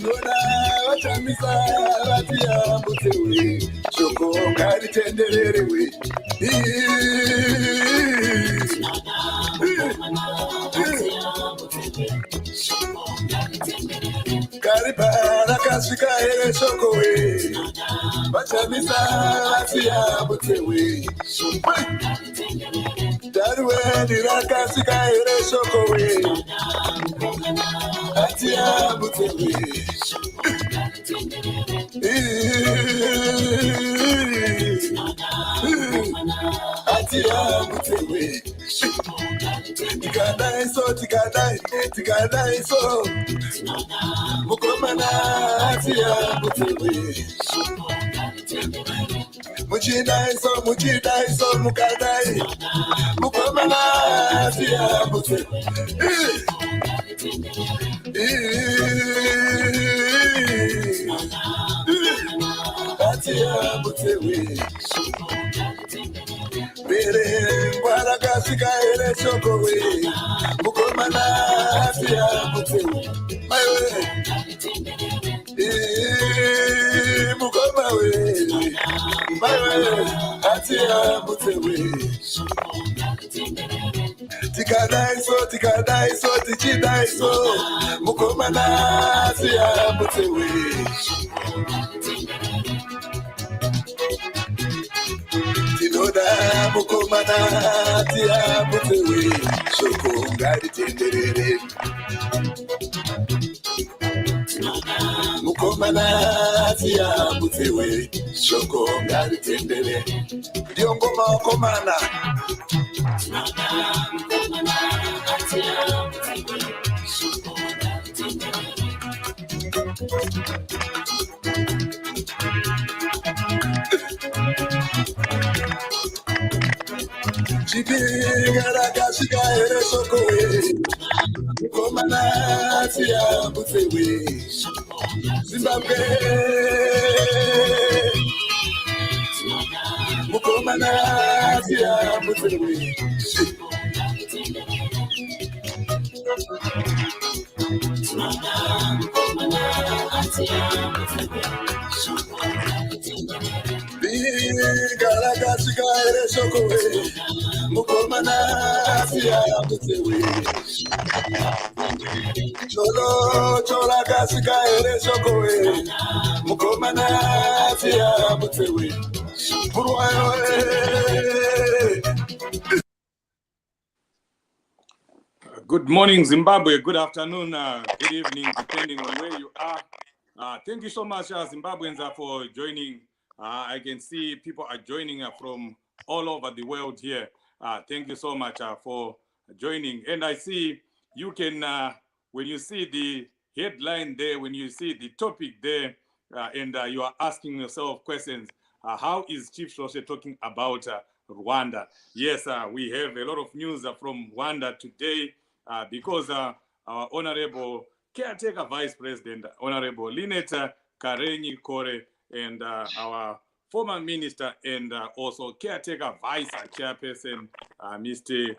Tinona wachamisa vatia mutewe shoko ngari tendererewe Karibara kasvika here shoko we vachamisa vatia mutewe Darweni rakasvika here shoko we vatia mutewe Atia mutewe tikadaiso mukomana atia mutewe muchidaiso mukadai mukomana atia mutewe Atia mutewe Bere ngwara kasika ere shoko we mukomana atia mutewe Mawe mukoma we Mawe atia mutewe Tikadaiso tichidaiso mukomana atia mutewe Tinoda mukomana atia mutewe shoko ngari tenderere Mukomana atia mutewe shoko ngari tenderere Diongoma okomana Chipigara kasika ere shoko we mukomana atia mutewe Zimbabwe mukomana atia mutewe Bigara kasika ere shoko we mukomana atia mutewe Chola kasika ere shoko we mukomana atia mutewe Good morning, Zimbabwe. Good afternoon, good evening, depending on where you are. Thank you so much, Zimbabweans, for joining. I can see people are joining from all over the world here. Thank you so much for joining. And I see you can, when you see the headline there, when you see the topic there, and you are asking yourself questions, how is Chief Shoshe talking about Rwanda? Yes, we have a lot of news from Rwanda today because our Honorable Caretaker Vice President, Honorable Lineta Karenyi Kore, and our former minister and also Caretaker Vice Chairperson, Mr.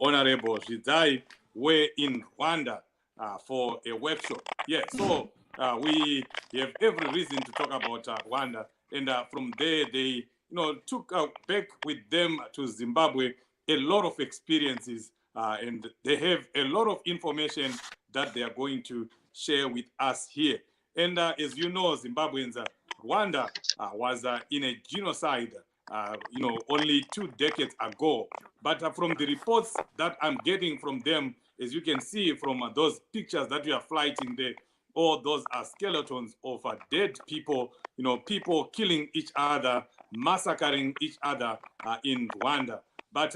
Honorable Shizai, were in Rwanda for a workshop. Yes, so we have every reason to talk about Rwanda. And from there, they took back with them to Zimbabwe a lot of experiences, and they have a lot of information that they are going to share with us here. And as you know, Zimbabweans, Rwanda was in a genocide, only 2 decades ago. But from the reports that I'm getting from them, as you can see from those pictures that we are flying there, all those are skeletons of dead people, people killing each other, massacring each other in Rwanda. But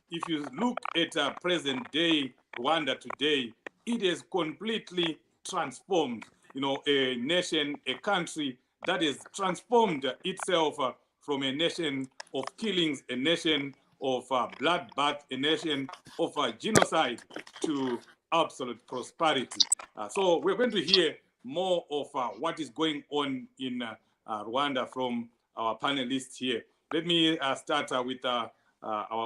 if you look at present day Rwanda today, it is completely transformed. A nation, a country that has transformed itself from a nation of killings, a nation of bloodbath, a nation of genocide to absolute prosperity. So we're going to hear more of what is going on in Rwanda from our panelists here. Let me start with our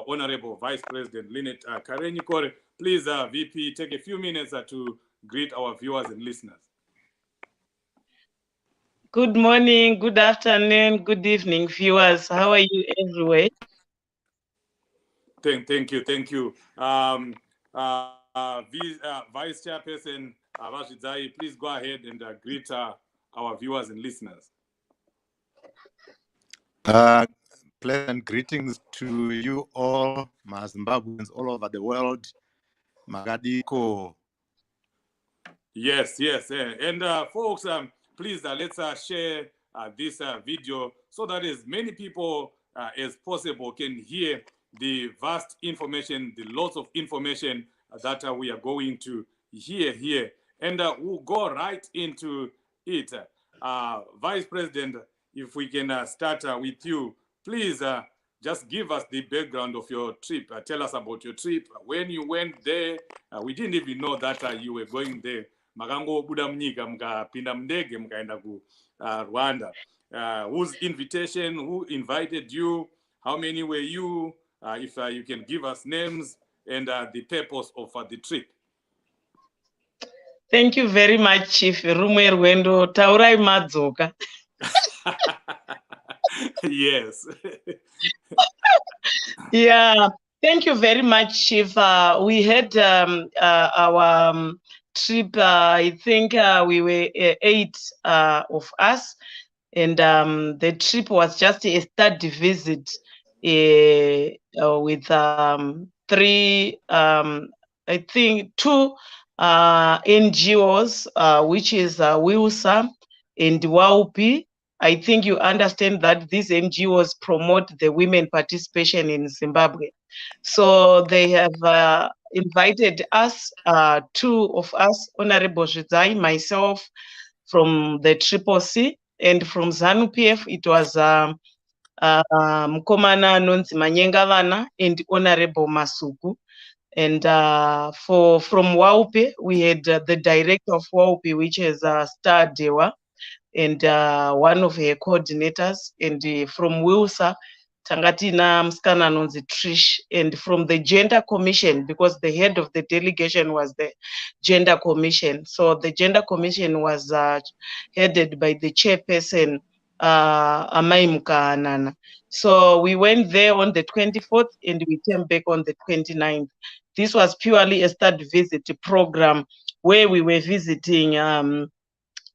Honorable Vice President, Linet Karenyi Kore. Please, VP, take a few minutes to greet our viewers and listeners. Good morning, good afternoon, good evening, viewers. How are you everywhere? Thank you. Vice Chairperson Vashidzai, please go ahead and greet our viewers and listeners. Pleasant greetings to you all, my Zimbabweans all over the world. Magadiko. Yes. And folks, please let's share this video so that as many people as possible can hear the vast information, the lots of information that we are going to hear here. And we'll go right into it. Vice President, if we can start with you, please just give us the background of your trip. Tell us about your trip, when you went there. We didn't even know that you were going there. Makangobuda munyika mukapinda mundege mukaenda ku Rwanda. Whose invitation? Who invited you? How many were you? If you can give us names and the purpose of the trip. Thank you very much, Chief. Rumwe Rwendo, taurai madzoka. Yes. Yeah, thank you very much, Chief. We had our trip, I think we were 8 of us, and the trip was just a study visit with 3, I think 2 NGOs, which is WILSA and WAUPI. I think you understand that these NGOs promote the women participation in Zimbabwe. So they have invited us, 2 of us, Honorable Zvidzai, myself, from the CCC, and from ZANU-PF, it was Mkomana Nonzi Manyengavana and Honorable Masuku. And from WAUPI, we had the director of WAUPI, which is Star Dewa, and one of her coordinators, and from WILSA, Tangatina Mskana Nonzi Trish, and from the Gender Commission, because the head of the delegation was the Gender Commission. So the Gender Commission was headed by the chairperson, Amai Mukahanana. So we went there on the 24th and we came back on the 29th. This was purely a study visit program where we were visiting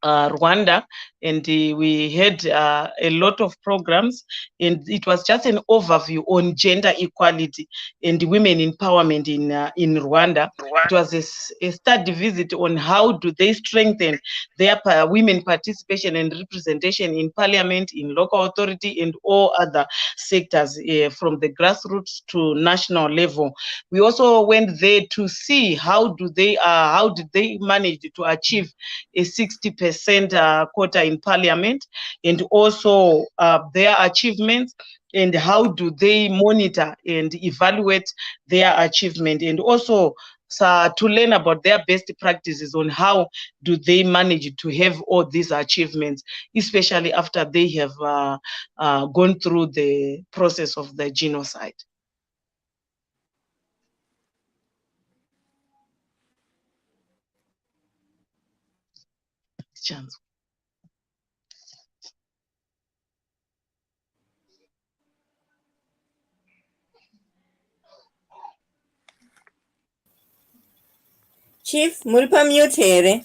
Rwanda, and we had a lot of programs, and it was just an overview on gender equality and women empowerment in Rwanda. It was a study visit on how do they strengthen their women participation and representation in parliament, in local authority, and all other sectors, from the grassroots to national level. We also went there to see how did they manage to achieve a 60% quota in parliament, and also their achievements, and how do they monitor and evaluate their achievement, and also to learn about their best practices on how do they manage to have all these achievements, especially after they have gone through the process of the genocide. Chance. Chief, Mulpa mute here.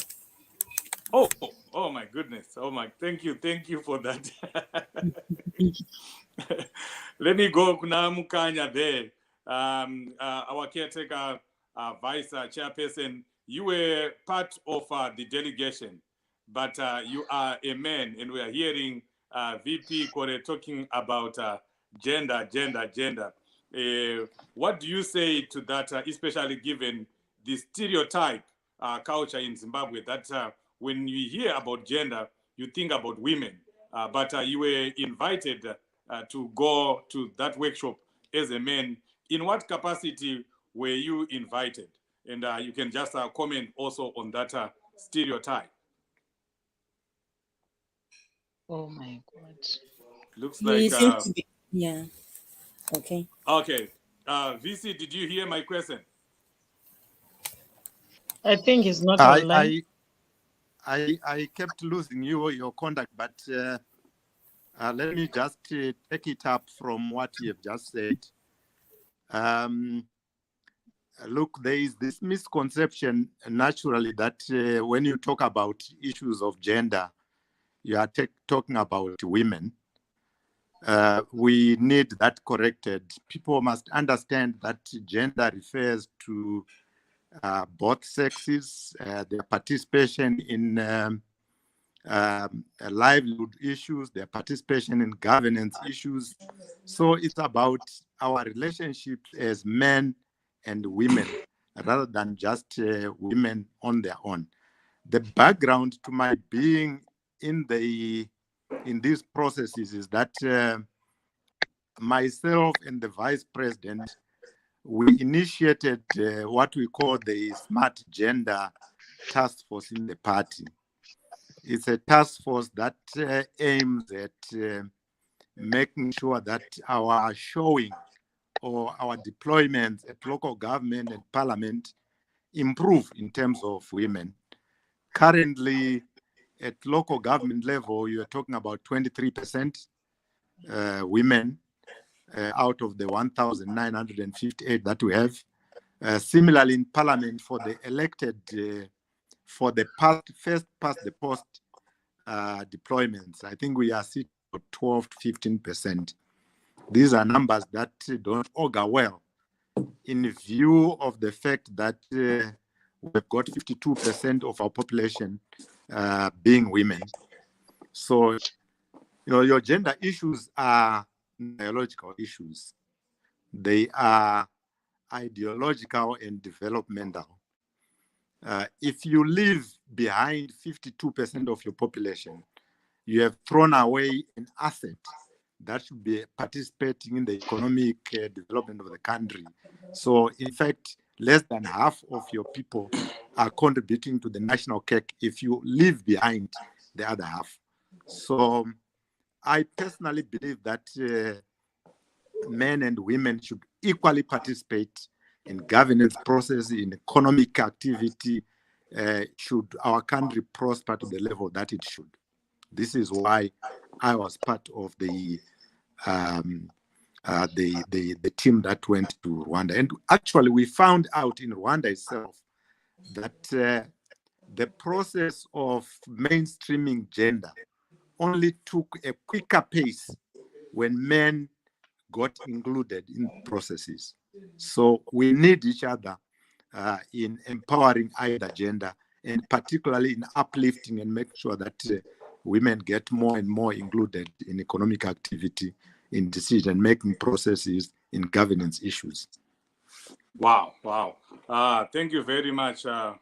Oh my goodness. Oh my, thank you for that. Let me go kuna Mukanya there. Our caretaker, vice chairperson, you were part of the delegation, but you are a man, and we are hearing VP Kore talking about gender. What do you say to that, especially given the stereotype culture in Zimbabwe that when you hear about gender, you think about women, but you were invited to go to that workshop as a man. In what capacity were you invited? And you can just comment also on that stereotype. Oh my God. Looks He like... seems to be, yeah. Okay. Okay. VC, did you hear my question? I think it's not online. I kept losing your contact, but let me just take it up from what you have just said. Look, there is this misconception naturally that when you talk about issues of gender, you are talking about women. We need that corrected. People must understand that gender refers to both sexes, their participation in livelihood issues, their participation in governance issues. So it's about our relationships as men and women rather than just women on their own. The background to my being in these processes is that myself and the vice president, we initiated what we call the Smart Gender Task Force in the party. It's a task force that aims at making sure that our showing or our deployments at local government and parliament improve in terms of women. Currently, at local government level, you're talking about 23% women out of the 1,958 that we have. Similarly, in parliament, for the elected, for the first past the post deployments, I think we are sitting at 12 to 15%. These are numbers that don't augur well in view of the fact that we've got 52% of our population being women. So, your gender issues are biological issues. They are ideological and developmental. If you leave behind 52% of your population, you have thrown away an asset that should be participating in the economic development of the country. So, in fact, less than half of your people are contributing to the national cake if you leave behind the other half. So, I personally believe that men and women should equally participate in governance process, in economic activity, should our country prosper to the level that it should. This is why I was part of the team that went to Rwanda. And actually, we found out in Rwanda itself that the process of mainstreaming gender only took a quicker pace when men got included in processes. So we need each other in empowering either gender, and particularly in uplifting and making sure that women get more and more included in economic activity, in decision-making processes, in governance issues. Wow. Thank you very much for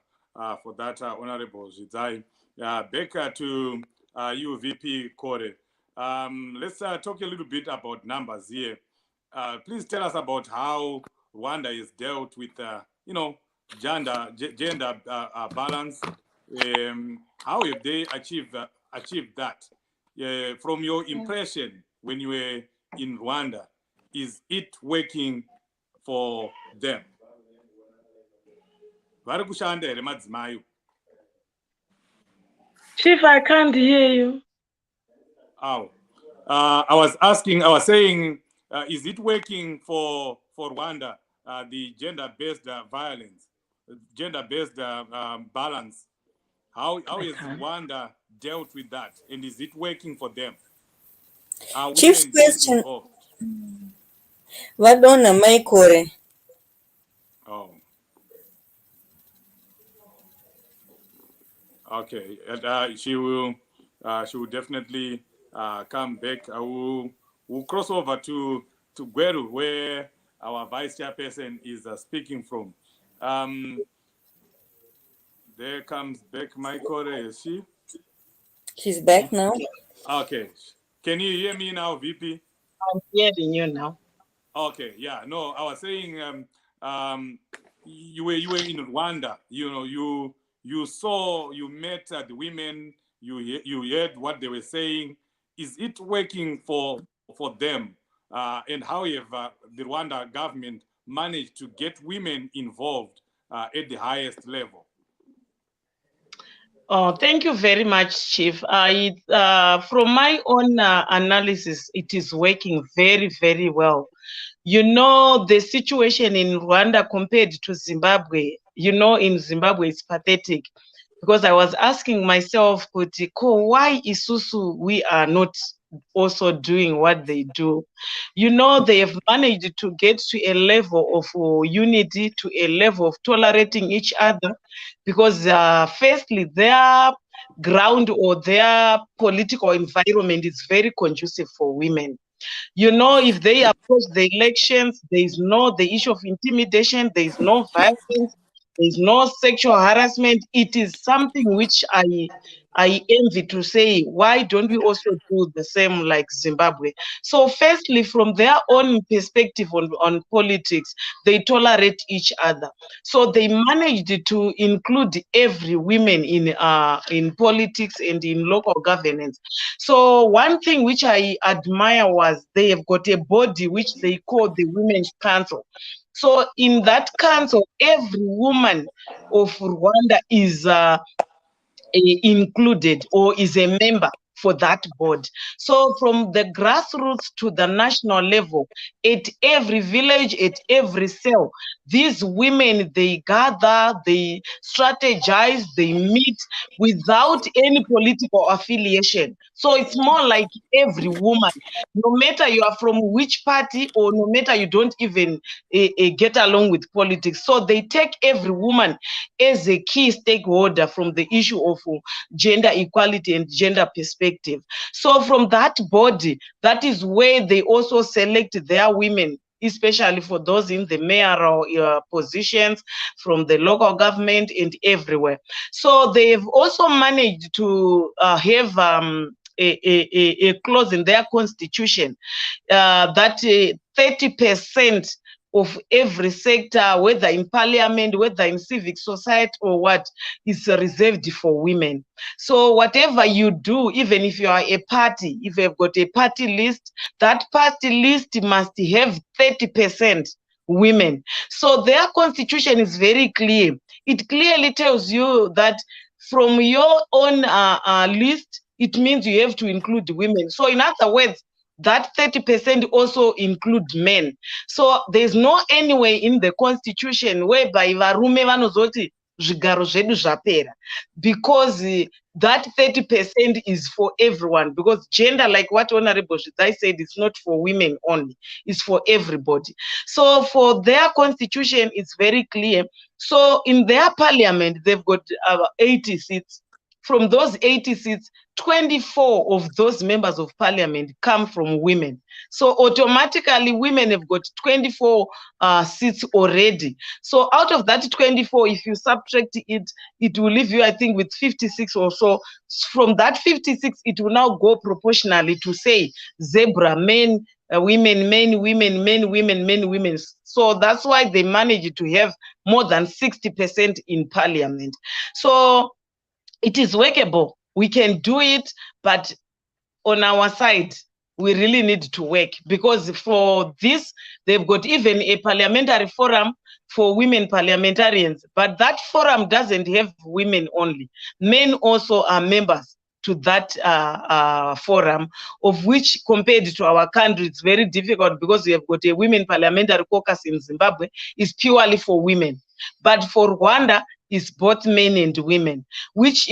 that, Honorable Zidzai. Back to you, VP Kore. Let's talk a little bit about numbers here. Please tell us about how Rwanda is dealt with, gender balance. How have they achieved that? From your impression when you were in Rwanda, is it working for them? Chief, I can't hear you. Oh, I was saying, is it working for Rwanda, the gender-based violence, gender-based balance? How is Rwanda dealt with that, and is it working for them? Are Chief's women being question. involved? Vadona Maikore. Oh, okay. She will definitely come back. We'll cross over to Gweru, where our vice chairperson is speaking from. There comes back Michael. Is she? She's back now. Okay. Can you hear me now, VP? I'm hearing you now. Okay. Yeah. No, I was saying you were in Rwanda. You met the women. You heard what they were saying. Is it working for them? And how have the Rwanda government managed to get women involved at the highest level? Oh, thank you very much, Chief. From my own analysis, it is working very, very well. You know, the situation in Rwanda compared to Zimbabwe, you know, in Zimbabwe, it's pathetic. Because I was asking myself, Kutiko, why Isusu we are not also doing what they do? You know, they have managed to get to a level of unity, to a level of tolerating each other, because firstly, their ground or their political environment is very conducive for women. You know, if they approach the elections, there is no the issue of intimidation, there is no violence, there is no sexual harassment. It is something which I envy to say, why don't we also do the same like Zimbabwe? So firstly, from their own perspective on politics, they tolerate each other. So they managed to include every woman in politics and in local governance. So one thing which I admire was they have got a body which they call the Women's Council. So in that council, every woman of Rwanda is included or is a member for that board. So from the grassroots to the national level, at every village, at every cell, these women, they gather, they strategize, they meet without any political affiliation. So it's more like every woman, no matter you are from which party or no matter you don't even get along with politics. So they take every woman as a key stakeholder from the issue of gender equality and gender perspective. So from that body, that is where they also select their women, especially for those in the mayoral positions, from the local government and everywhere. So they've also managed to have a clause in their constitution that 30% of every sector, whether in parliament, whether in civic society or what, is reserved for women. So whatever you do, even if you are a party, if you've got a party list, that party list must have 30% women. So their constitution is very clear. It clearly tells you that from your own list, it means you have to include women. So in other words, that 30% also include men. So there's no any way in the constitution whereby varume vanozoti zvigaro zvedu zvapera, because that 30% is for everyone, because gender, like what Honorable Zvidzai said, it's not for women only, it's for everybody. So for their constitution, it's very clear. So in their parliament, they've got 80 seats. From those 80 seats, 24 of those members of parliament come from women. So automatically, women have got 24 seats already. So out of that 24, if you subtract it, it will leave you, I think, with 56 or so. From that 56, it will now go proportionally to say zebra, men, women, men, women, men, women, men, women. So that's why they managed to have more than 60% in parliament. So it is workable. We can do it, but on our side, we really need to work, because for this, they've got even a parliamentary forum for women parliamentarians, but that forum doesn't have women only. Men also are members to that forum, of which compared to our country, it's very difficult, because we have got a women parliamentary caucus in Zimbabwe, is purely for women. But for Rwanda, is both men and women, which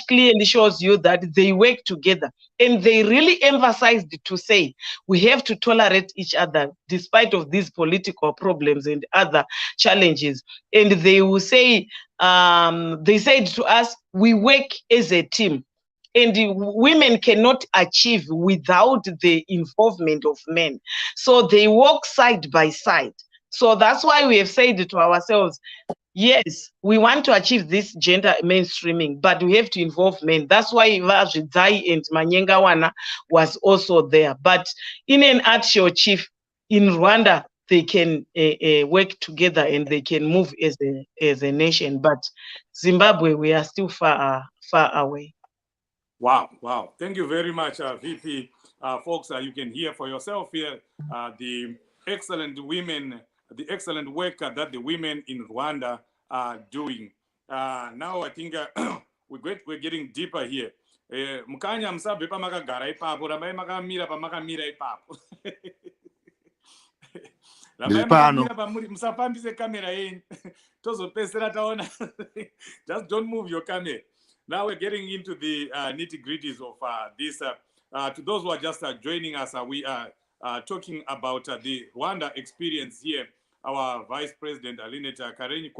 clearly shows you that they work together. And they really emphasized to say, we have to tolerate each other despite of these political problems and other challenges. And they will say, they said to us, we work as a team. And women cannot achieve without the involvement of men. So they work side by side. So that's why we have said to ourselves, yes, we want to achieve this gender mainstreaming, but we have to involve men. That's why Zvidzai and Manyengawana was also there. But in an nutshell, Chief, in Rwanda, they can work together and they can move as a nation. But Zimbabwe, we are still far away. Wow, wow. Thank you very much, VP. Folks, you can hear for yourself here the excellent women, the excellent work that the women in Rwanda are doing. Now, I think we're getting deeper here. Mukanya msabve pamakagara ipapo, ramai makamira pamakamira ipapo. Ramai makamira pamuri, musafambise kamera yenyu. Tozopesera taona. Just don't move your camera. Now we're getting into the nitty-gritties of this. To those who are just joining us, we are talking about the Rwanda experience here. Our Vice President, Alineta Karenyi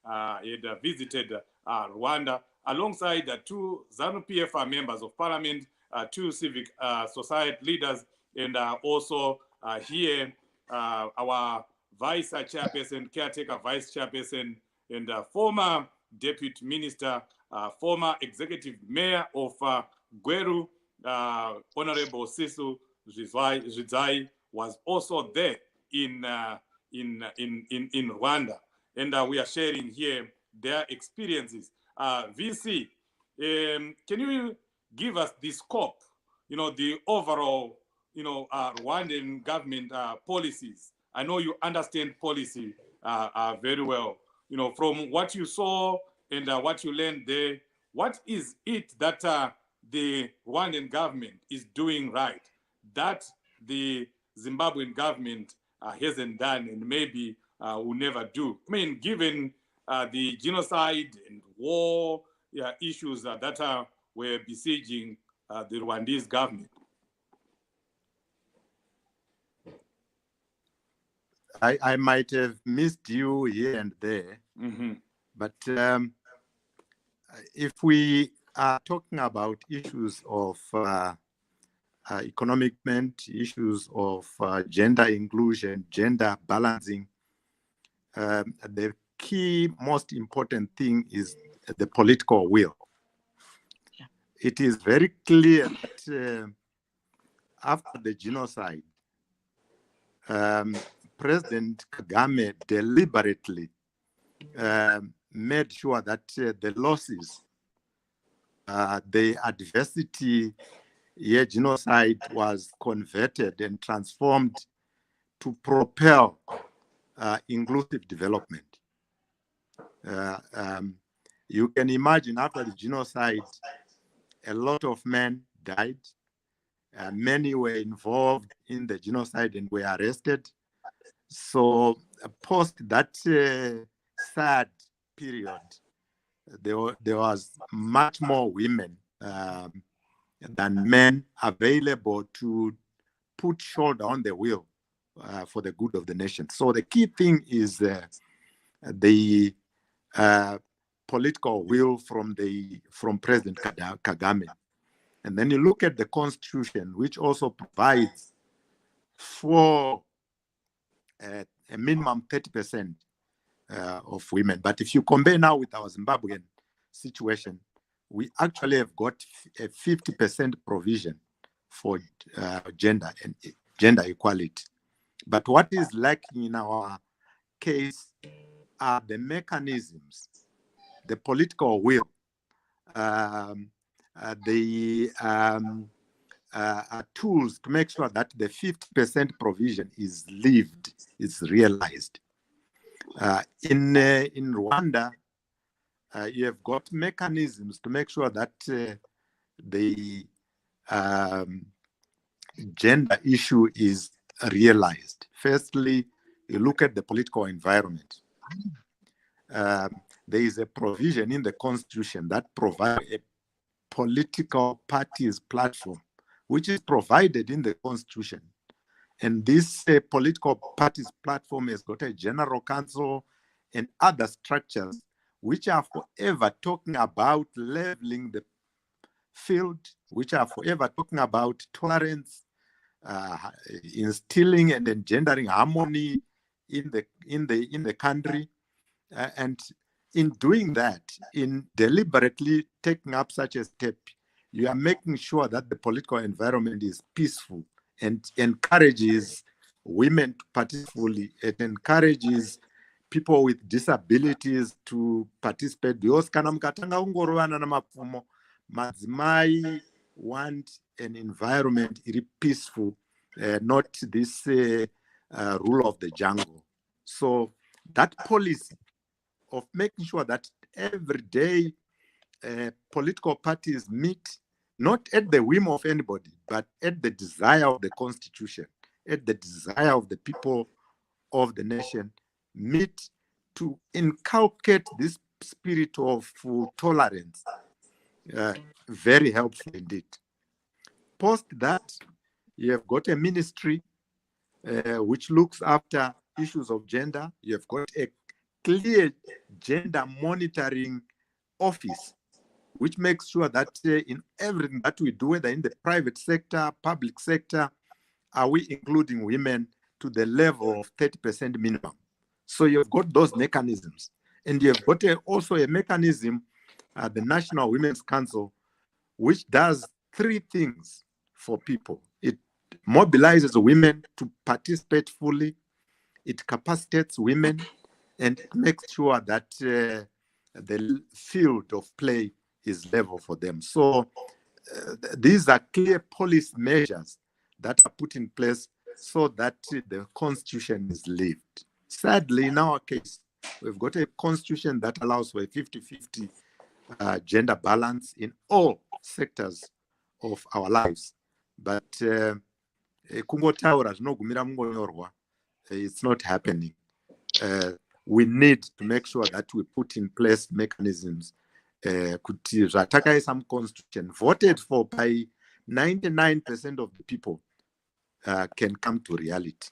had visited Rwanda alongside two ZANU-PF members of parliament, two civic society leaders, and also here our Vice Chairperson, caretaker Vice Chairperson, and former Deputy Minister, former Executive Mayor of Gweru, Honorable Sisu Zvidzai, was also there in Rwanda, and we are sharing here their experiences. VC, can you give us the scope, the overall, Rwandan government policies? I know you understand policy very well. From what you saw and what you learned there, what is it that the Rwandan government is doing right that the Zimbabwean government hasn't done and maybe will never do? I mean, given the genocide and war issues that were besieging the Rwandese government. I might have missed you here and there, but if we are talking about issues of economic development, issues of gender inclusion, gender balancing, the key, most important thing is the political will. Yeah. It is very clear that after the genocide, President Kagame deliberately made sure that the losses, the adversity, genocide was converted and transformed to propel inclusive development. You can imagine after the genocide, a lot of men died. Many were involved in the genocide and were arrested. So post that sad period, there was much more women than men available to put shoulder on the wheel for the good of the nation. So the key thing is the political will from President Kagame. And then you look at the constitution, which also provides for a minimum 30% of women. But if you compare now with our Zimbabwean situation, we actually have got a 50% provision for gender and gender equality. But what is lacking in our case are the mechanisms, the political will, the tools to make sure that the 50% provision is lived, is realized. In Rwanda, you have got mechanisms to make sure that the gender issue is realized. Firstly, you look at the political environment. There is a provision in the constitution that provides a political parties platform, which is provided in the constitution. And this political parties platform has got a general council and other structures which are forever talking about leveling the field, which are forever talking about tolerance, instilling and engendering harmony in the country. And in doing that, in deliberately taking up such a step, you are making sure that the political environment is peaceful and encourages women to participate fully. It encourages people with disabilities to participate. Because kana mukatanga kungorovana namapfumo, madzimai want an environment peaceful, not this rule of the jungle. So that policy of making sure that every day political parties meet not at the whim of anybody, but at the desire of the constitution, at the desire of the people of the nation, meet to inculcate this spirit of tolerance. Very helpful indeed. Post that, you have got a ministry which looks after issues of gender. You have got a clear gender monitoring office, which makes sure that in everything that we do, whether in the private sector, public sector, are we including women to the level of 30% minimum. So you've got those mechanisms. And you've got also a mechanism, the National Women's Council, which does three things for people. It mobilizes women to participate fully, it capacitates women, and it makes sure that the field of play is level for them. So these are clear policy measures that are put in place so that the constitution is lived. Sadly, in our case, we've got a constitution that allows for a 50-50 gender balance in all sectors of our lives. But it's not happening. We need to make sure that we put in place mechanisms some constitution voted for by 99% of the people can come to reality.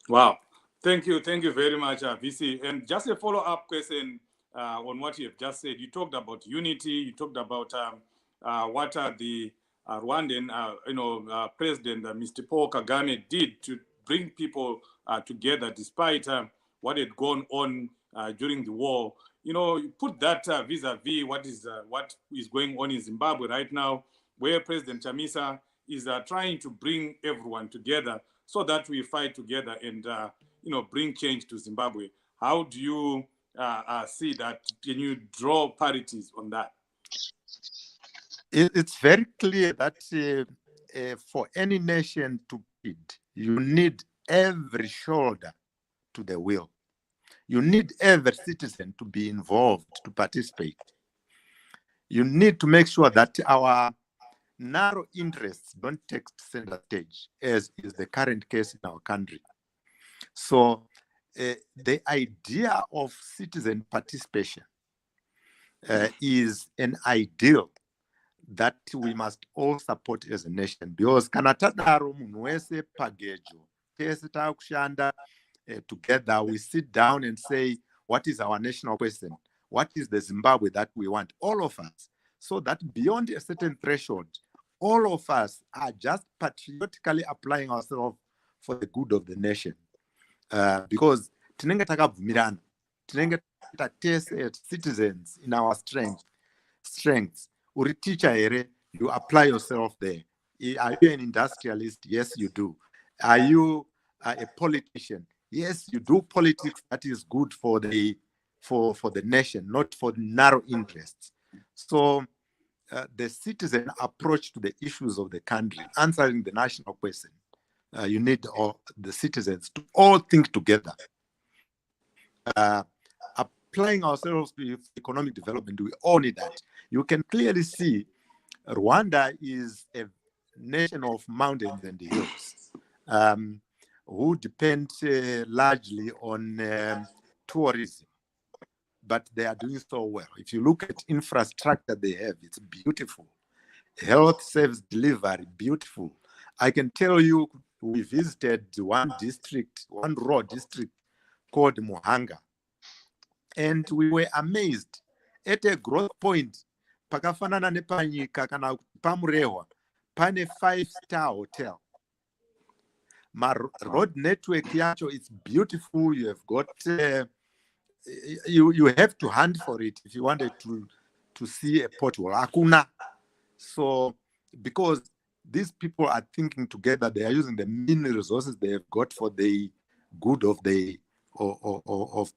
Wow. Thank you very much, VC. And just a follow-up question on what you have just said. You talked about unity. You talked about what the Rwandan, President Mr. Paul Kagame did to bring people together, despite what had gone on during the war. You put that vis-a-vis what is going on in Zimbabwe right now, where President Chamisa is trying to bring everyone together so that we fight together and bring change to Zimbabwe. How do you see that? Can you draw parities on that? It's very clear that for any nation to lead, you need every shoulder to the wheel. You need every citizen to be involved, to participate. You need to make sure that our narrow interests don't take center stage, as is the current case in our country. So the idea of citizen participation is an ideal that we must all support as a nation, because kanatadaro munhu wese pagejo tese takushanda together, we sit down and say, what is our national question? What is the Zimbabwe that we want? All of us. So that beyond a certain threshold, all of us are just patriotically applying ourselves for the good of the nation. Because tinenge takabvumirana, tinenge tese citizens in our strengths. Uri teacher here, you apply yourself there. Are you an industrialist? Yes, you do. Are you a politician? Yes, you do politics that is good for the nation, not for narrow interests. So the citizen approach to the issues of the country, answering the national question, you need all the citizens to all think together. Applying ourselves to economic development, we all need that. You can clearly see Rwanda is a nation of mountains and hills, who depend largely on tourism, but they are doing so well. If you look at infrastructure they have, it's beautiful. Health service delivery, beautiful. I can tell you, we visited one rural district called Muhanga, and we were amazed at a growth point. Pakafanana nepanyika kana pamurehwa pane 5-star hotel. My road network yacho, it's beautiful. You have got you have to hunt for it if you wanted to see a pothole. Hakuna. So because these people are thinking together, they are using the many resources they have got for the good of the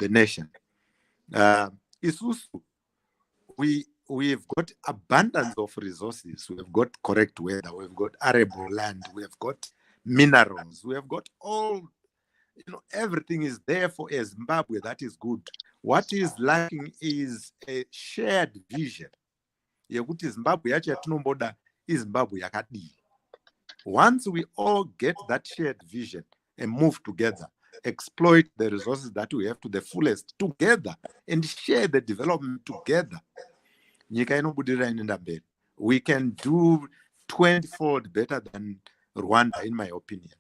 nation. Isusu, we've got abundance of resources. We have got correct weather. We've got arable land. We have got minerals. We have got all, everything is there for a Zimbabwe that is good. What is lacking is a shared vision. Yekuti Zimbabwe yacho yatinomboda iZimbabwe yakadii. Once we all get that shared vision and move together, exploit the resources that we have to the fullest together and share the development together, nyika inobudirira inoenda mberi. We can do 20-fold better than Rwanda, in my opinion.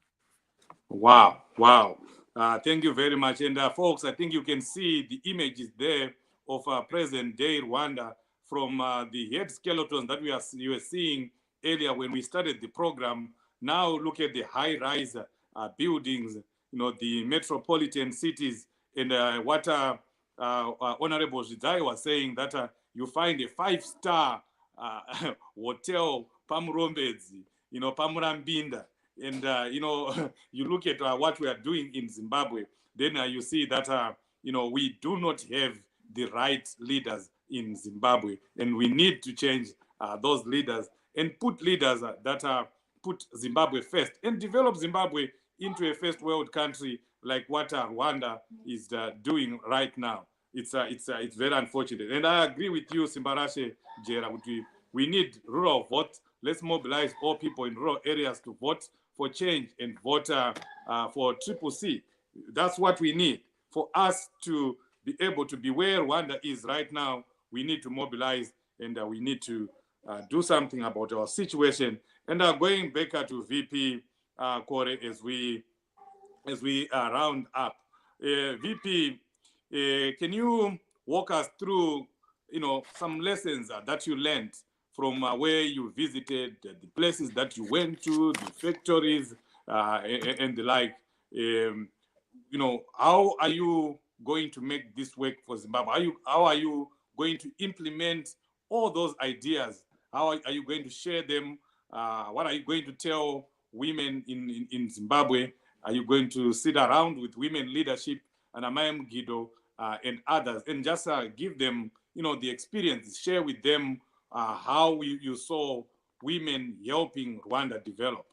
Wow, wow. Thank you very much. And folks, I think you can see the images there of present day Rwanda from the head skeletons that you were seeing earlier when we started the program. Now look at the high-rise buildings, you know, the metropolitan cities, and what Honorable Zidai was saying, that you find a 5-star hotel, Pamurombedzi, you know, Pamurambinda. And, you know, you look at what we are doing in Zimbabwe, then you see that, you know, we do not have the right leaders in Zimbabwe. And we need to change those leaders and put leaders that put Zimbabwe first and develop Zimbabwe into a first world country like what Rwanda is doing right now. It's very unfortunate. And I agree with you, Simbarashe Jera. We need rural vote. Let's mobilize all people in rural areas to vote for change and vote for CCC. That's what we need. For us to be able to be where Rwanda is right now, we need to mobilize, and we need to do something about our situation. And going back to VP Kore as we round up. VP, can you walk us through, you know, some lessons that you learned from where you visited, the places that you went to, the factories, and the like? You know, how are you going to make this work for Zimbabwe? How are you going to implement all those ideas? How are you going to share them? What are you going to tell women in Zimbabwe? Are you going to sit around with women leadership and Amayam Guido and others, and just give them, you know, the experience, share with them how you saw women helping Rwanda develop?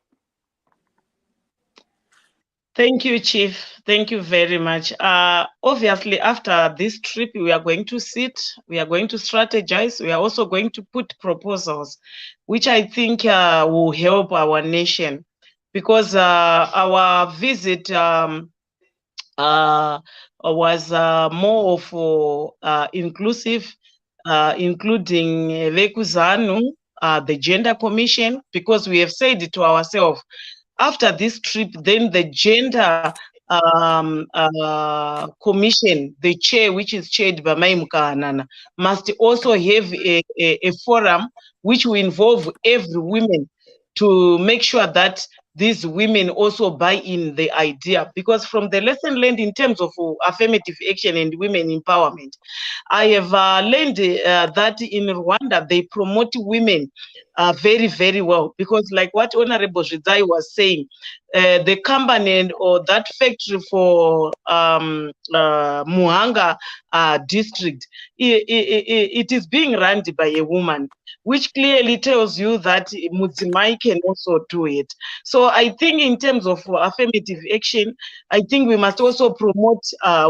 Thank you, Chief. Thank you very much. Obviously, after this trip, we are going to sit, we are going to strategize, we are also going to put proposals, which I think will help our nation, because our visit was more of inclusive, including Vekuzanu, the Gender Commission, because we have said it to ourselves, after this trip, then the Gender Commission, the chair, which is chaired by Maimuka Hanana, must also have a forum which will involve every woman to make sure that these women also buy in the idea. Because from the lesson learned in terms of affirmative action and women empowerment, I have learned that in Rwanda, they promote women very, very well. Because like what Honorable Zidai was saying, the company or that factory for Muhanga district, it is being run by a woman, which clearly tells you that Mudzimai can also do it. So I think in terms of affirmative action, I think we must also promote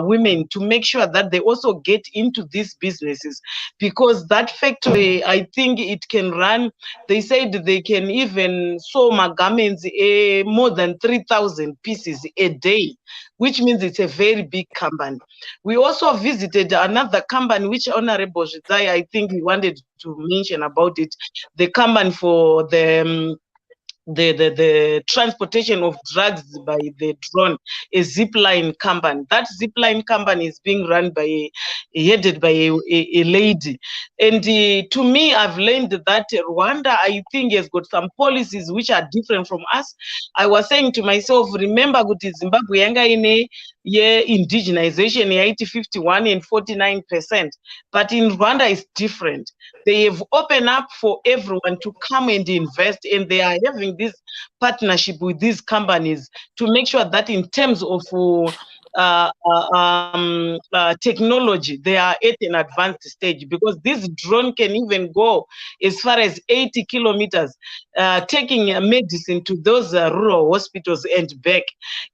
women to make sure that they also get into these businesses, because that factory, I think it can run, they said they can even sew my garments more than 3,000 pieces a day, which means it's a very big company. We also visited another company, which Honorable Zidai, I think he wanted to mention about it, the company for the transportation of drugs by the drone, a zipline company. That zipline company is being run by headed by a lady. And to me, I've learned that Rwanda, I think, has got some policies which are different from us. I was saying to myself, remember, Guti Zimbabwe yanga ine ye indigenization ya 51 and 49%. But in Rwanda, it's different. They have opened up for everyone to come and invest, and they are having this partnership with these companies to make sure that in terms of technology, they are at an advanced stage, because this drone can even go as far as 80 kilometers, taking medicine to those rural hospitals and back.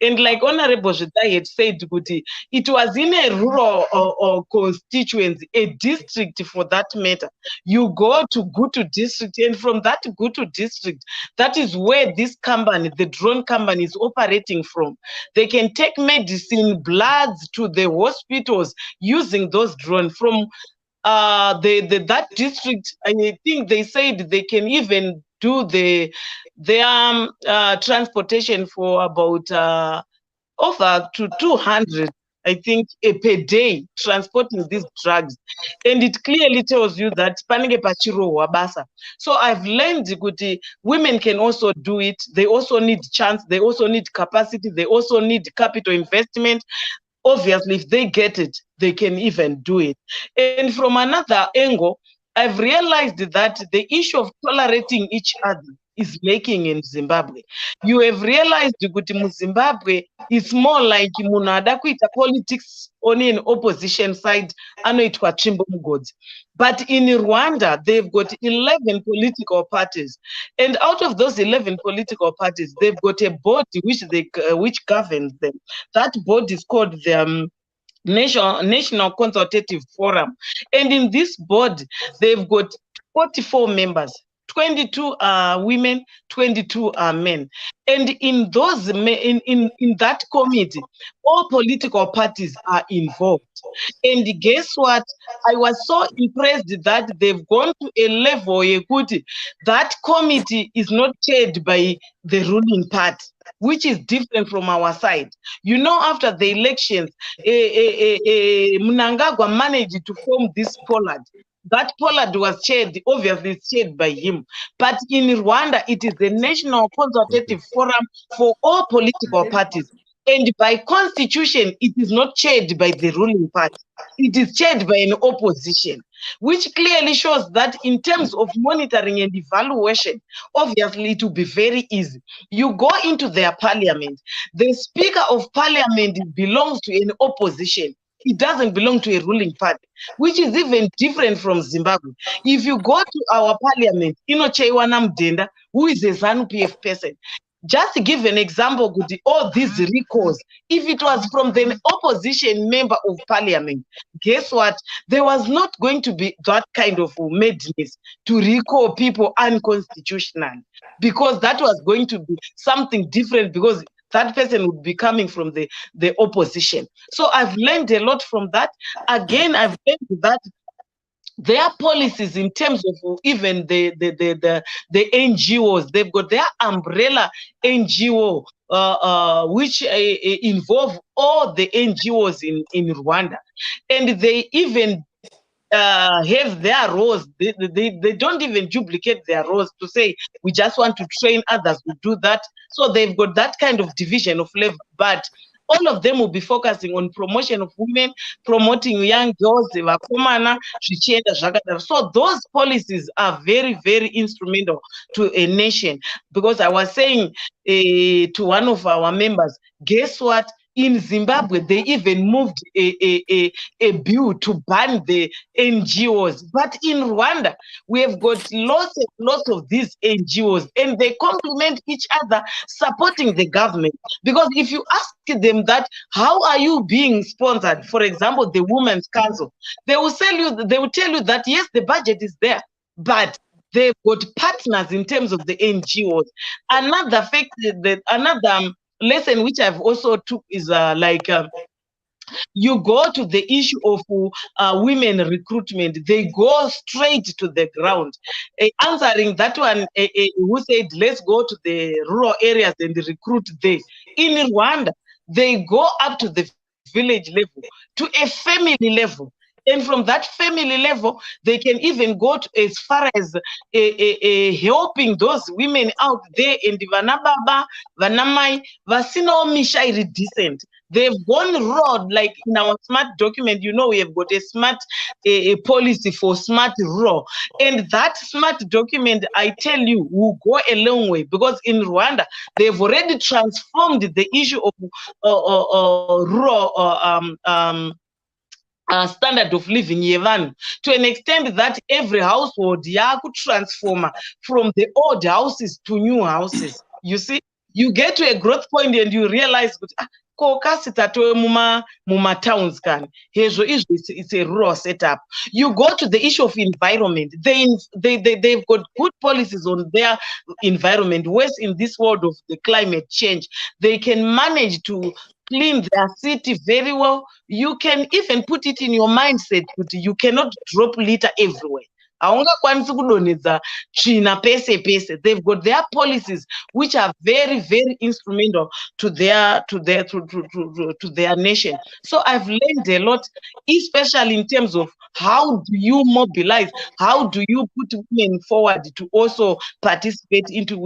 And like Honorable Zhidai had said, Guti, it was in a rural or constituency, a district for that matter. You go to Gutu district, and from that Gutu district, that is where this company, the drone company, is operating from. They can take medicine, bloods to the hospitals using those drones from that district. I think they said they can even do their transportation for about over to 200, I think, per day, transporting these drugs. And it clearly tells you that panenge pachiro wabasa. So I've learned that women can also do it. They also need chance. They also need capacity. They also need capital investment. Obviously, if they get it, they can even do it. And from another angle, I've realized that the issue of tolerating each other is lacking in Zimbabwe. You have realized that in Zimbabwe, it's more like munada kuita politics on an opposition side, anoitwa chimbo mugodzi. But in Rwanda, they've got 11 political parties. And out of those 11 political parties, they've got a body which governs them. That body is called the National Consultative Forum. And in this board, they've got 44 members. 22 are women, 22 are men. And in those in that committee, all political parties are involved. And guess what? I was so impressed that they've gone to a level that committee is not chaired by the ruling party, which is different from our side. You know, after the elections, Mnangagwa managed to form this Pollard. That Pollard was chaired, obviously chaired by him. But in Rwanda, it is the National Consultative Forum for all political parties. And by constitution, it is not chaired by the ruling party. It is chaired by an opposition, which clearly shows that in terms of monitoring and evaluation, obviously it will be very easy. You go into their parliament, the Speaker of Parliament belongs to an opposition. It doesn't belong to a ruling party, which is even different from Zimbabwe. If you go to our parliament, Inocheiwana Mdenda, who is a ZANU-PF person, just to give an example, all these recalls, if it was from the opposition member of parliament, guess what? There was not going to be that kind of madness to recall people unconstitutional, because that was going to be something different, because that person would be coming from the opposition. So I've learned a lot from that. Again, I've learned that their policies in terms of even the NGOs, they've got their umbrella NGO, which involve all the NGOs in Rwanda. And they even have their roles. They don't even duplicate their roles to say, we just want to train others to do that. So they've got that kind of division of labor. But all of them will be focusing on promotion of women, promoting young girls. So those policies are very, very instrumental to a nation. Because I was saying to one of our members, guess what? In Zimbabwe, they even moved a bill to ban the NGOs. But in Rwanda, we have got lots of these NGOs, and they complement each other, supporting the government. Because if you ask them that, how are you being sponsored? For example, the Women's Council, they will tell you that yes, the budget is there, but they've got partners in terms of the NGOs. Another fact, another lesson which I've also took is you go to the issue of women recruitment, they go straight to the ground. Answering that one, who said, let's go to the rural areas and recruit there. In Rwanda, they go up to the village level, to a family level. And from that family level, they can even go to as far as helping those women out there and vana baba, vana mai, vasino misha iri decent. They've gone road, like in our smart document, you know, we have got a smart a policy for smart raw. And that smart document, I tell you, will go a long way, because in Rwanda, they've already transformed the issue of raw standard of living yevanhu to an extent that every household could transform from the old houses to new houses. You see, you get to a growth point and you realize that muma towns can it's a raw setup. You go to the issue of environment. They've got good policies on their environment. Whereas in this world of the climate change, they can manage to clean their city very well. You can even put it in your mindset that you cannot drop litter everywhere. Haungakwanisi kudonhedza tsvina pese pese. They've got their policies which are very, very instrumental to their nation. So I've learned a lot, especially in terms of how do you mobilize, how do you put women forward to also participate into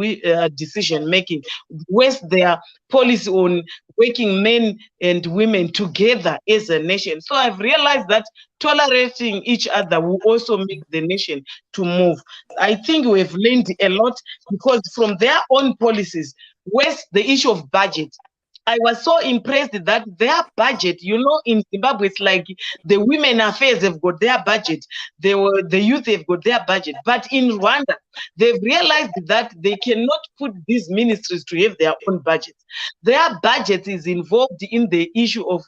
decision making, where's their policy on working men and women together as a nation. So I've realized that tolerating each other will also make the nation to move. I think we've learned a lot, because from their own policies, where's the issue of budget? I was so impressed that their budget, you know, in Zimbabwe, it's like the women affairs have got their budget, the youth have got their budget. But in Rwanda, they've realized that they cannot put these ministries to have their own budgets. Their budget is involved in the issue of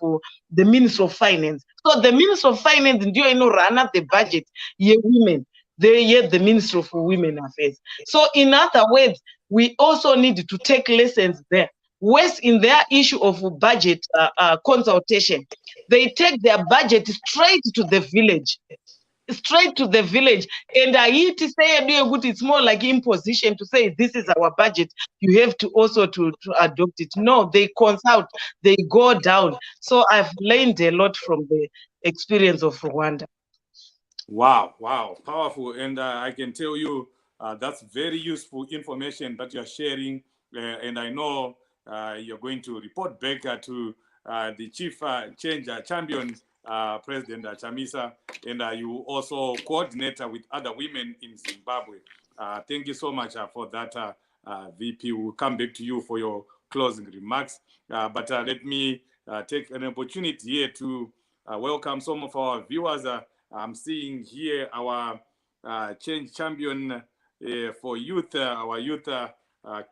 the Minister of Finance. So the Minister of Finance, you know, run up the budget, women. They are the Minister of Women Affairs. So in other words, we also need to take lessons there. Whereas in their issue of budget consultation, they take their budget straight to the village. Straight to the village. And I to say it's more like imposition to say this is our budget. You have to also to adopt it. No, they consult, they go down. So I've learned a lot from the experience of Rwanda. Wow, powerful. And I can tell you that's very useful information that you're sharing. And I know you're going to report back to the chief change champion, President Chamisa, and you also coordinate with other women in Zimbabwe. Thank you so much for that, VP. We'll come back to you for your closing remarks. But let me take an opportunity here to welcome some of our viewers. I'm seeing here our change champion for youth, our youth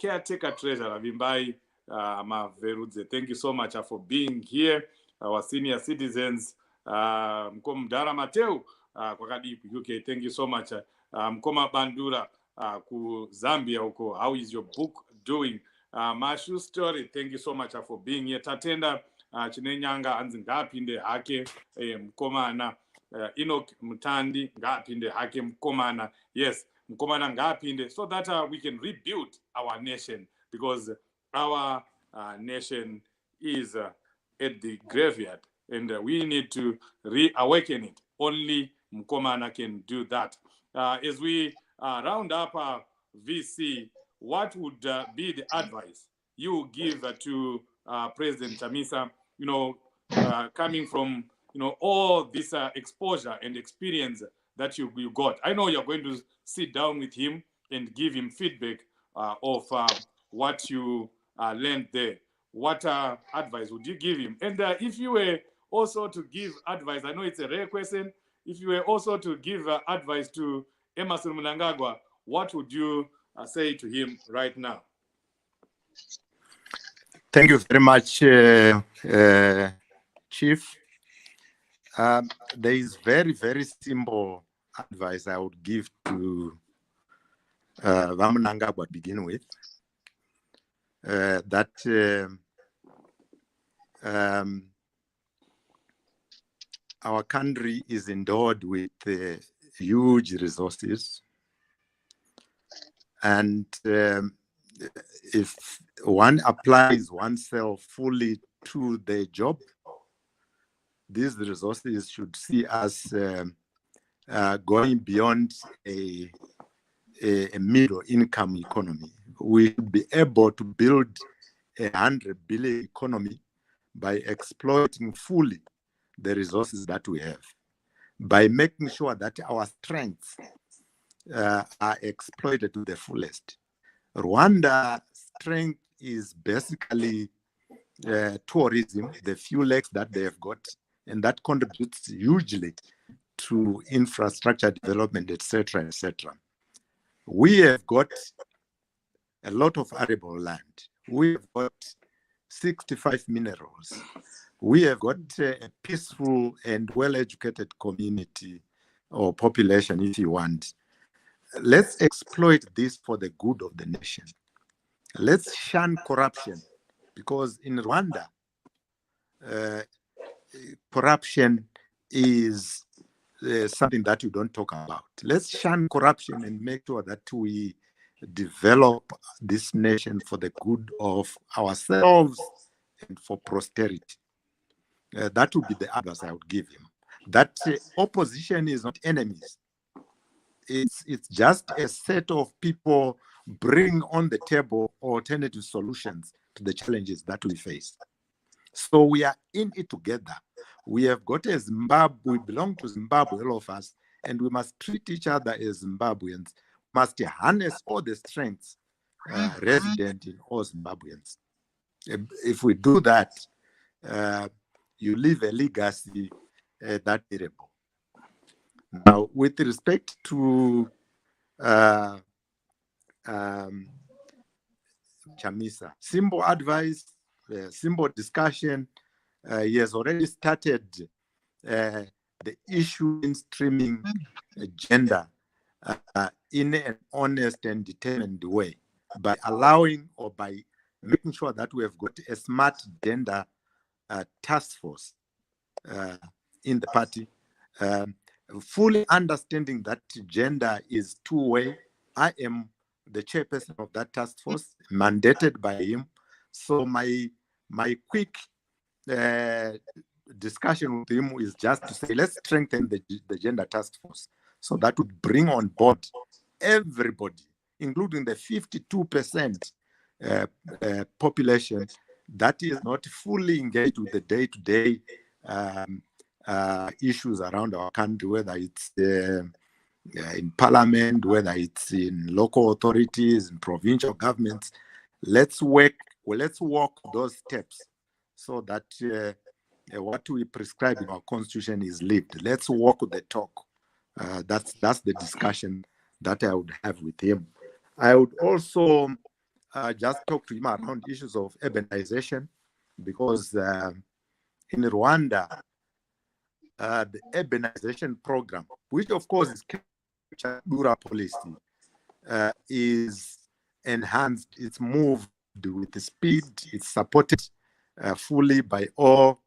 caretaker treasurer, Vimbai Maverudze. Thank you so much for being here. Our senior citizens, Mkomdara Mateu, Kwakadi, UK. Thank you so much. Mkoma Bandura, ku Zambia, uko. How is your book doing? Mashu Story, thank you so much for being here. Tatenda, Chinenyanga, Anzingapinde Hake, Mkomana, Enoch Mutandi, Ngapinde Hake, Mkomana. Yes, Mkomana Ngapinde, so that we can rebuild our nation, because our nation is at the graveyard, and we need to reawaken it. Only Mkomana can do that. As we round up VC, what would be the advice you give to President Chamisa, you know, coming from, you know, all this exposure and experience that you got? I know you're going to sit down with him and give him feedback of what you learned there. What advice would you give him? And if you were also to give advice, I know it's a rare question, if you were also to give advice to Emmerson Mnangagwa, what would you say to him right now? Thank you very much, Chief. There is very, very simple advice I would give to Mnangagwa to begin with. That our country is endowed with huge resources, and if one applies oneself fully to the job, these resources should see us going beyond a middle income economy. We should be able to build a 100 billion economy by exploiting fully the resources that we have, by making sure that our strengths are exploited to the fullest. Rwanda's strength is basically tourism, the few legs that they have got, and that contributes hugely to infrastructure development, etc., etc. We have got a lot of arable land. We have got 65 minerals. We have got a peaceful and well-educated community or population, if you want. Let's exploit this for the good of the nation. Let's shun corruption, because in Rwanda, corruption is something that you don't talk about. Let's shun corruption and make sure that we develop this nation for the good of ourselves and for posterity. That would be the advice I would give him. That opposition is not enemies. It's just a set of people bring on the table alternative solutions to the challenges that we face. So we are in it together. We have got a Zimbabwe, we belong to Zimbabwe, all of us, and we must treat each other as Zimbabweans, must harness all the strengths resident in all Zimbabweans. If we do that, you leave a legacy that durable. Now, with respect to Chamisa, simple advice, simple discussion. He has already started the issue in streaming gender in an honest and determined way by allowing or by making sure that we have got a smart gender task force in the party, fully understanding that gender is two-way. I am the chairperson of that task force, mandated by him. So my quick discussion with him is just to say, let's strengthen the gender task force so that would bring on board everybody, including the 52% population that is not fully engaged with the day-to-day issues around our country, whether it's in parliament, whether it's in local authorities, in provincial governments. Let's walk those steps so that what we prescribe in our constitution is lived. Let's walk the talk. That's the discussion that I would have with him. I would also just talk to him around issues of urbanization, because in Rwanda, the urbanization program, which of course is Kagura policy, is enhanced. It's moved with the speed. It's supported fully by all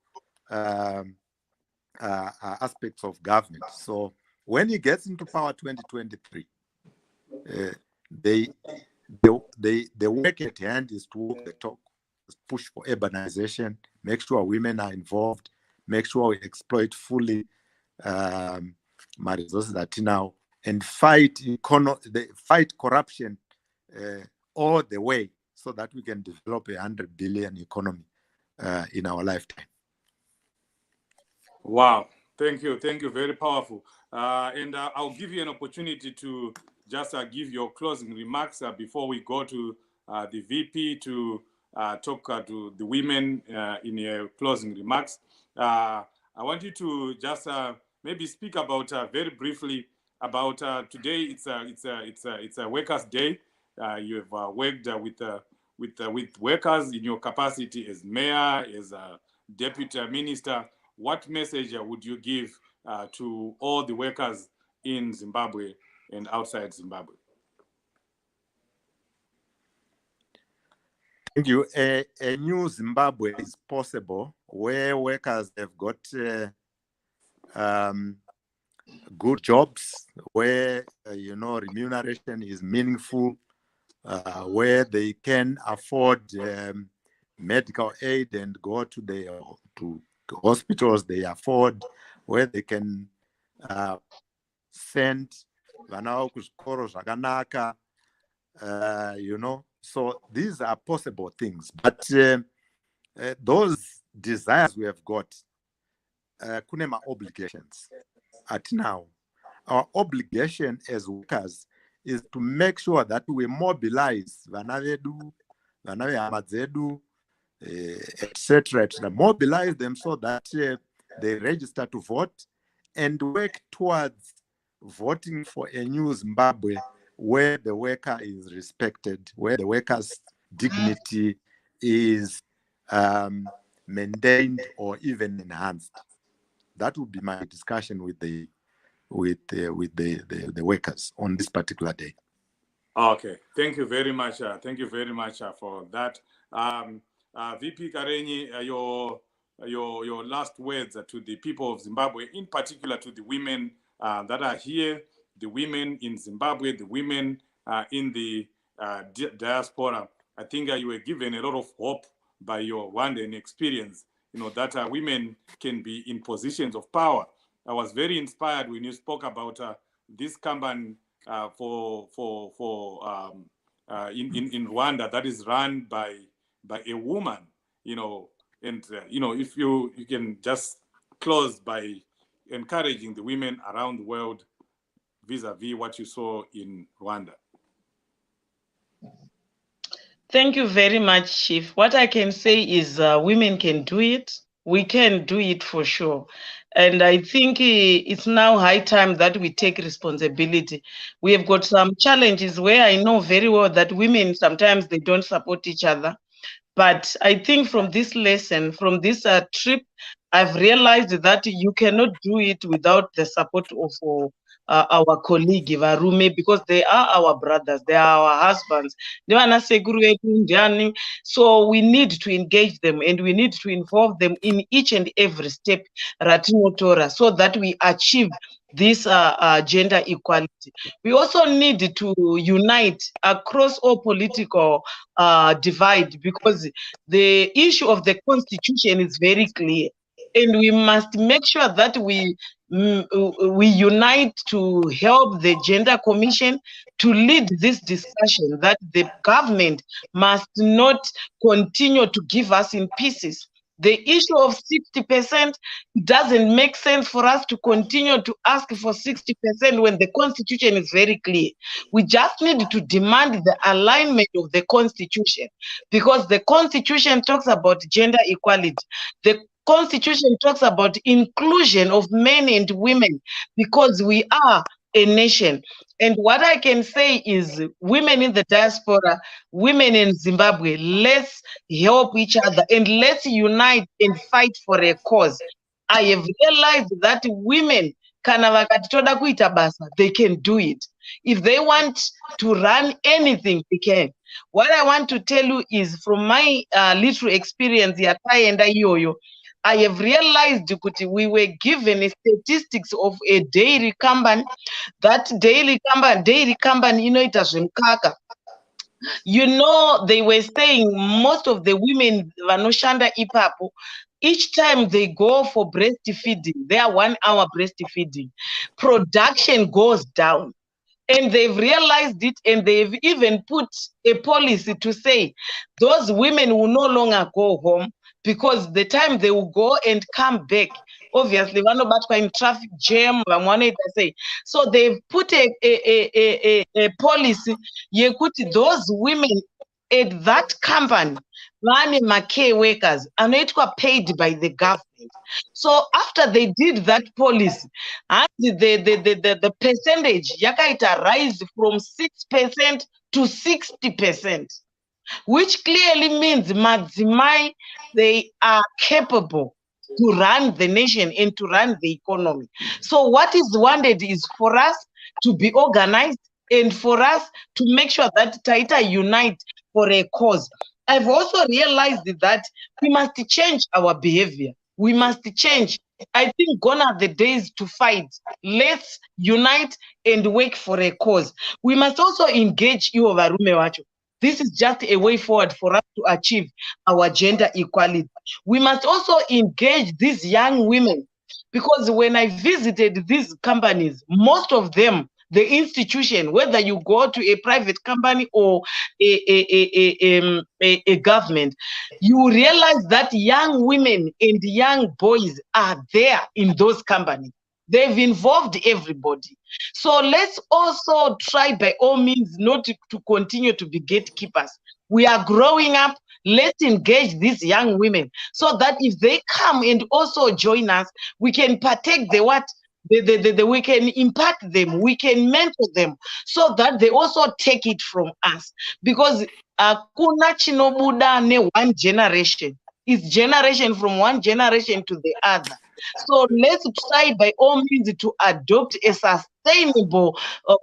aspects of government. So when he gets into power 2023, the work at hand is to walk the talk, push for urbanization, make sure women are involved, make sure we exploit fully my resources that now, and fight corruption all the way, so that we can develop a 100 billion economy in our lifetime. Wow, thank you, very powerful. And I'll give you an opportunity to just give your closing remarks before we go to the VP to talk to the women in your closing remarks. I want you to just maybe speak about very briefly about today. It's a Workers' Day. You have worked with workers in your capacity as mayor, as a deputy minister. What message would you give to all the workers in Zimbabwe and outside Zimbabwe? Thank you. A new Zimbabwe is possible, where workers have got good jobs, where remuneration is meaningful, where they can afford medical aid and go to hospitals they afford, where they can send vana kuzvikoro zvakanaka, you know. So these are possible things, but those desires we have got, kunema obligations at now. Our obligation as workers is to make sure that we mobilize vana vedu, vana vehama dzedu, etc. Mobilize them so that they register to vote and work towards voting for a new Zimbabwe where the worker is respected, where the worker's dignity is maintained or even enhanced. That would be my discussion with the workers on this particular day. Okay, thank you very much. Thank you very much for that. VP Karenyi, your last words to the people of Zimbabwe, in particular to the women that are here, the women in Zimbabwe, the women in the diaspora. I think you were given a lot of hope by your Rwandan experience, you know, that women can be in positions of power. I was very inspired when you spoke about this company in Rwanda that is run by a woman, you know, and you know, if you can just close by encouraging the women around the world vis-a-vis what you saw in Rwanda. Thank you very much, Chief. What I can say is women can do it. We can do it for sure. And I think it's now high time that we take responsibility. We have got some challenges where I know very well that women, sometimes they don't support each other. But I think from this lesson, from this trip, I've realized that you cannot do it without the support of our colleague Varume, because they are our brothers, they are our husbands. So we need to engage them and we need to involve them in each and every step so that we achieve this gender equality. We also need to unite across all political divide, because the issue of the constitution is very clear, and we must make sure that we unite to help the gender commission to lead this discussion, that the government must not continue to give us in pieces. The issue of 60% doesn't make sense for us to continue to ask for 60% when the constitution is very clear. We just need to demand the alignment of the constitution, because the constitution talks about gender equality. The constitution talks about inclusion of men and women, because we are a nation. And what I can say is, women in the diaspora, women in Zimbabwe, let's help each other and let's unite and fight for a cause. I have realized that women, they can do it. If they want to run anything, they can. What I want to tell you is, from my little experience here, I have realized that we were given statistics of a dairy company. That dairy company, you know, they were saying most of the women vanoshanda ipapo, each time they go for breastfeeding, their 1 hour breastfeeding, production goes down. And they've realized it, and they've even put a policy to say those women will no longer go home, because the time they will go and come back, obviously, one about in traffic jam, say. So they've put a policy. You put those women at that company, care workers, and it was paid by the government. So after they did that policy, and the percentage yakaita rise from 6% to 60%, which clearly means Madzimai, they are capable to run the nation and to run the economy. So what is wanted is for us to be organized and for us to make sure that Taita unite for a cause. I've also realized that we must change our behavior. We must change. I think gone are the days to fight. Let's unite and work for a cause. We must also engage Varume Wacho. This is just a way forward for us to achieve our gender equality. We must also engage these young women, because when I visited these companies, most of them, the institution, whether you go to a private company or a government, you realize that young women and young boys are there in those companies. They've involved everybody. So let's also try by all means not to continue to be gatekeepers. We are growing up. Let's engage these young women so that if they come and also join us, we can partake the what? We can impact them, we can mentor them so that they also take it from us. Because kuna chinobuda ne one generation. It's generation from one generation to the other. So let's try by all means to adopt a sustainable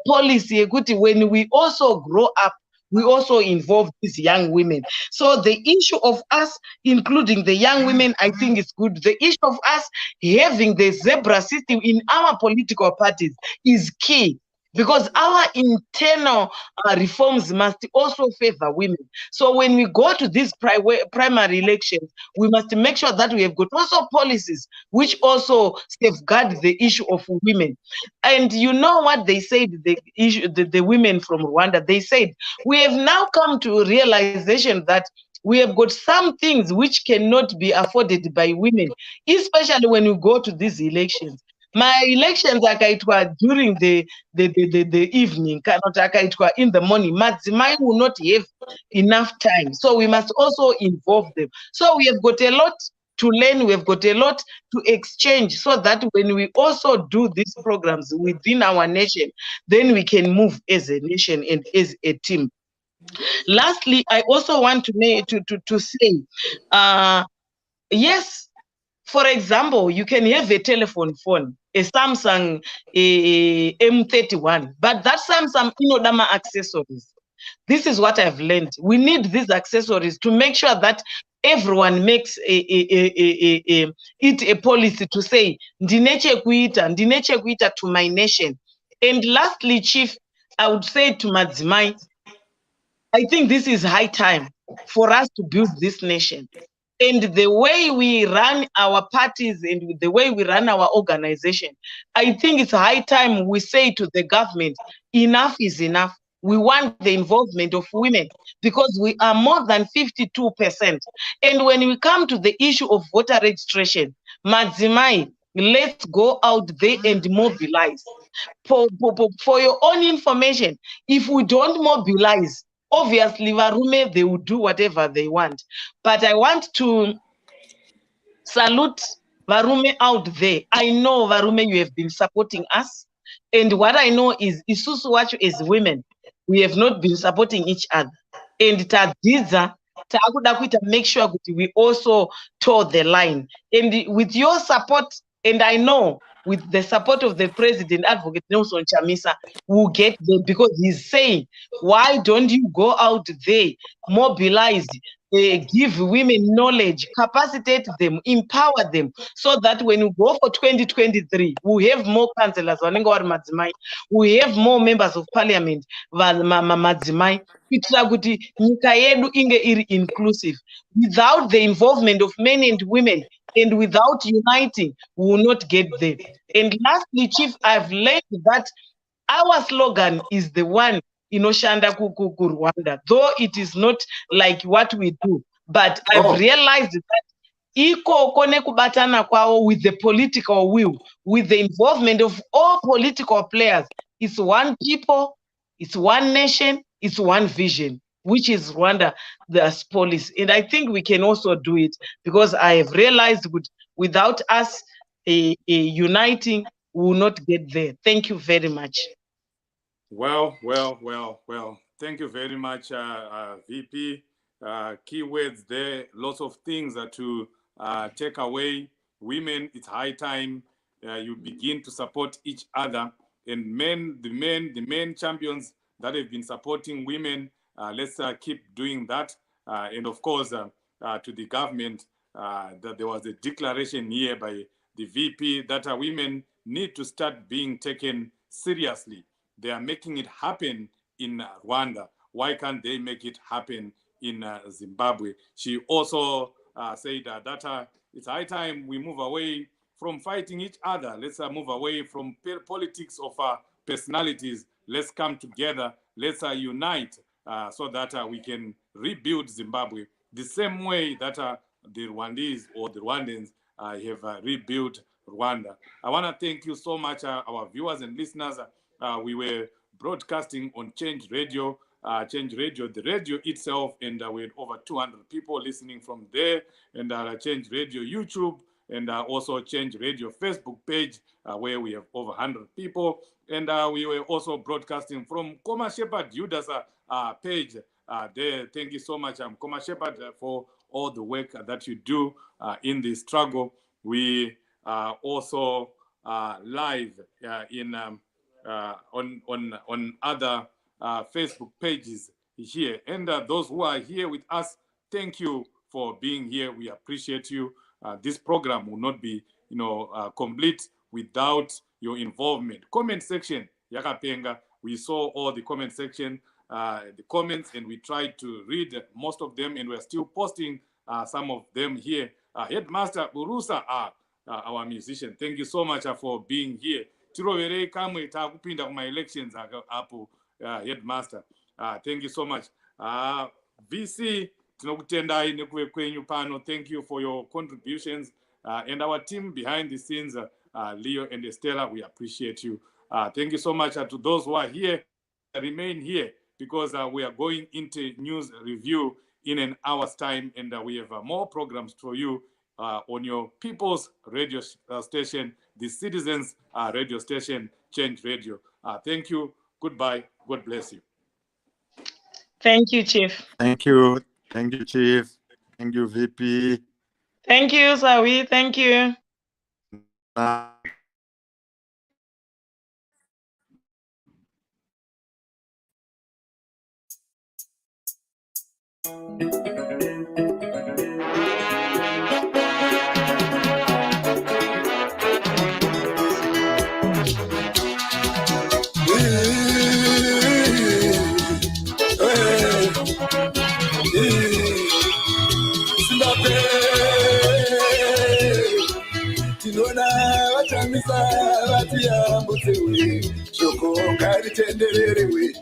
policy. When we also grow up, we also involve these young women. So the issue of us including the young women, I think is good. The issue of us having the zebra system in our political parties is key, because our internal reforms must also favor women. So when we go to these primary elections, we must make sure that we have got also policies which also safeguard the issue of women. And you know what they said, the women from Rwanda, they said, we have now come to a realization that we have got some things which cannot be afforded by women, especially when you go to these elections. My elections akaitwa during the evening, cannot akaitwa in the morning. Madzimai will not have enough time, so we must also involve them. So we have got a lot to learn, we have got a lot to exchange, so that when we also do these programs within our nation, then we can move as a nation and as a team. Lastly, I also want to say, yes, for example, you can have a telephone phone, a Samsung M31, but that Samsung inodama accessories. This is what I've learned. We need these accessories to make sure that everyone makes it a policy to say, ndineche kuita to my nation. And lastly, Chief, I would say to Madzimai, I think this is high time for us to build this nation. And the way we run our parties and the way we run our organization, I think it's high time we say to the government, enough is enough. We want the involvement of women, because we are more than 52%. And when we come to the issue of voter registration, Madzimai, let's go out there and mobilize. For your own information, if we don't mobilize, obviously Varume, they will do whatever they want. But I want to salute Varume out there. I know, Varume, you have been supporting us. And what I know is Isusu Wachu as women, we have not been supporting each other. And Tadiza, make sure we also toe the line. And with your support, and I know with the support of the President, Advocate Nelson Chamisa, will get there, because he's saying, why don't you go out there, mobilize, give women knowledge, capacitate them, empower them, so that when you go for 2023, we have more councillors, we have more members of parliament, kuitira kuti nyika yedu inge iri inclusive. Without the involvement of men and women, and without uniting, we will not get there. And lastly, Chief, I've learned that our slogan is the one, Shanda Kuku Rwanda, though it is not like what we do, but I've realized that iko kone kubatana kwao with the political will, with the involvement of all political players. It's one people, it's one nation, it's one vision, which is Rwanda, the policy. And I think we can also do it, because I have realized without us uniting, we will not get there. Thank you very much. Well. Thank you very much, VP. Keywords there, lots of things to take away. Women, it's high time you begin to support each other. And the men champions that have been supporting women, let's keep doing that. And of course, to the government, that there was a declaration here by the VP that women need to start being taken seriously. They are making it happen in Rwanda. why can't they make it happen in Zimbabwe? She also said that it's high time we move away from fighting each other. Let's move away from politics of personalities. Let's come together. Let's unite so that we can rebuild Zimbabwe the same way that the Rwandese or the Rwandans have rebuilt Rwanda. I want to thank you so much, our viewers and listeners. We were broadcasting on Change Radio, the radio itself, and we had over 200 people listening from there, and Change Radio YouTube, and also Change Radio Facebook page, where we have over 100 people. And we were also broadcasting from Koma Shepherd Judas page there. Thank you so much, Koma Shepherd, for all the work that you do in this struggle. We also live in on other Facebook pages here. And those who are here with us, thank you for being here. We appreciate you. This program will not be, complete without your involvement. Comment section, Yakapenga. We saw all the comment section, the comments, and we tried to read most of them, and we're still posting some of them here. Headmaster Burusa, our musician, thank you so much for being here. Tirovere kamwe takupinda kuma elections apo, Headmaster. Thank you so much. VC, tinokutendai nekuve kwenyu pano. Thank you for your contributions. And our team behind the scenes, Leo and Estella, we appreciate you. Thank you so much to those who are here. Remain here because we are going into news review in an hour's time, and we have more programs for you on your people's radio station, the citizens radio station, Change Radio. Thank you. Goodbye. God bless you. Thank you, Chief. Thank you. Thank you, Chief. Thank you, VP. Thank you, Sawi. Thank you. Tinona vatamisa vatiyambutsewe shoko ngaritendererewe